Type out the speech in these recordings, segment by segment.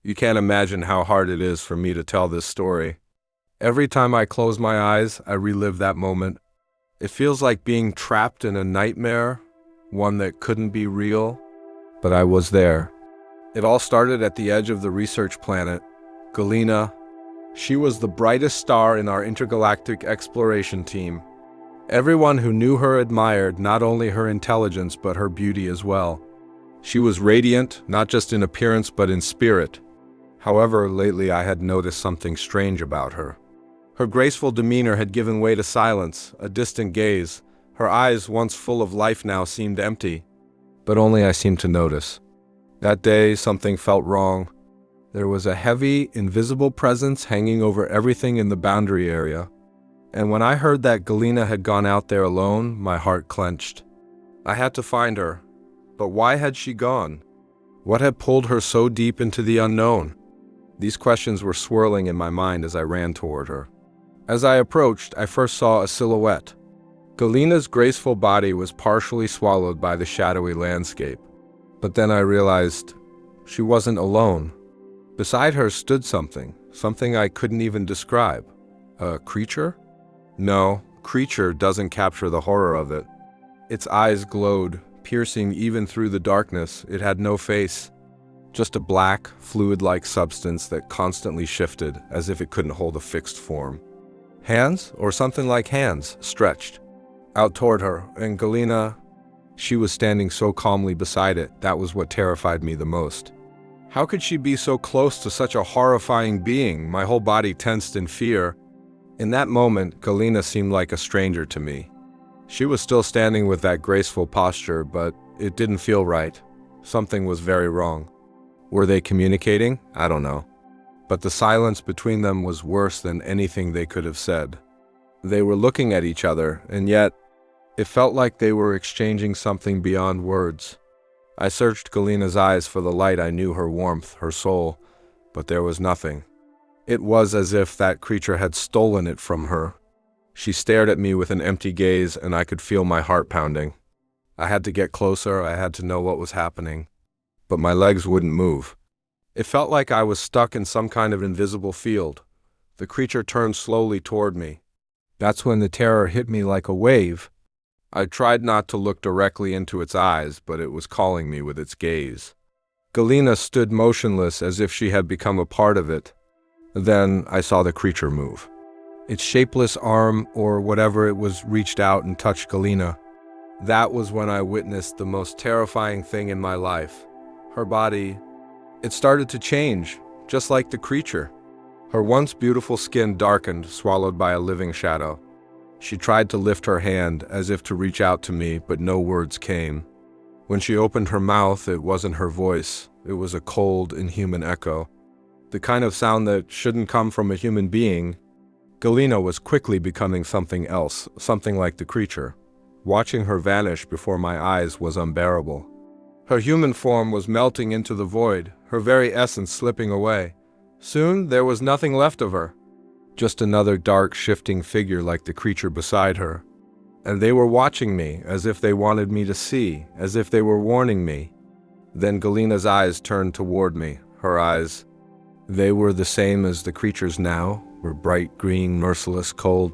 You can't imagine how hard it is for me to tell this story. Every time I close my eyes, I relive that moment. It feels like being trapped in a nightmare, one that couldn't be real, but I was there. It all started at the edge of the research planet, Galena. She was the brightest star in our intergalactic exploration team. Everyone who knew her admired not only her intelligence but her beauty as well. She was radiant, not just in appearance but in spirit. However, lately I had noticed something strange about her. Her graceful demeanor had given way to silence, a distant gaze. Her eyes, once full of life, now seemed empty. But only I seemed to notice. That day, something felt wrong. There was a heavy, invisible presence hanging over everything in the boundary area. And when I heard that Galena had gone out there alone, my heart clenched. I had to find her. But why had she gone? What had pulled her so deep into the unknown? These questions were swirling in my mind as I ran toward her. As I approached, I first saw a silhouette. Galena's graceful body was partially swallowed by the shadowy landscape. But then I realized she wasn't alone. Beside her stood something I couldn't even describe. A creature? No, creature doesn't capture the horror of it. Its eyes glowed, piercing even through the darkness. It had no face, just a black, fluid-like substance that constantly shifted as if it couldn't hold a fixed form. Hands, or something like hands, stretched out toward her, and Galena, she was standing so calmly beside it. That was what terrified me the most. How could she be so close to such a horrifying being? My whole body tensed in fear. In that moment, Galena seemed like a stranger to me. She was still standing with that graceful posture, but it didn't feel right. Something was very wrong. Were they communicating? I don't know. But the silence between them was worse than anything they could have said. They were looking at each other, and yet it felt like they were exchanging something beyond words. I searched Galena's eyes for the light. I knew her warmth, her soul, but there was nothing. It was as if that creature had stolen it from her. She stared at me with an empty gaze, and I could feel my heart pounding. I had to get closer. I had to know what was happening. But my legs wouldn't move. It felt like I was stuck in some kind of invisible field. The creature turned slowly toward me. That's when the terror hit me like a wave. I tried not to look directly into its eyes, but it was calling me with its gaze. Galena stood motionless as if she had become a part of it. Then I saw the creature move. Its shapeless arm, or whatever it was, reached out and touched Galena. That was when I witnessed the most terrifying thing in my life. Her body, it started to change, just like the creature. Her once beautiful skin darkened, swallowed by a living shadow. She tried to lift her hand, as if to reach out to me, but no words came. When she opened her mouth, it wasn't her voice. It was a cold, inhuman echo. The kind of sound that shouldn't come from a human being. Galena was quickly becoming something else, something like the creature. Watching her vanish before my eyes was unbearable. Her human form was melting into the void, her very essence slipping away. Soon, there was nothing left of her. Just another dark, shifting figure like the creature beside her. And they were watching me, as if they wanted me to see, as if they were warning me. Then Galena's eyes turned toward me. Her eyes, they were the same as the creature's now, were bright green, merciless, cold.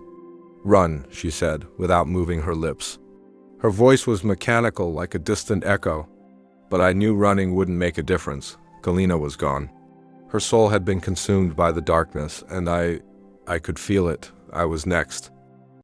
"Run," she said, without moving her lips. Her voice was mechanical, like a distant echo. But I knew running wouldn't make a difference. Galena was gone. Her soul had been consumed by the darkness, and I could feel it. I was next.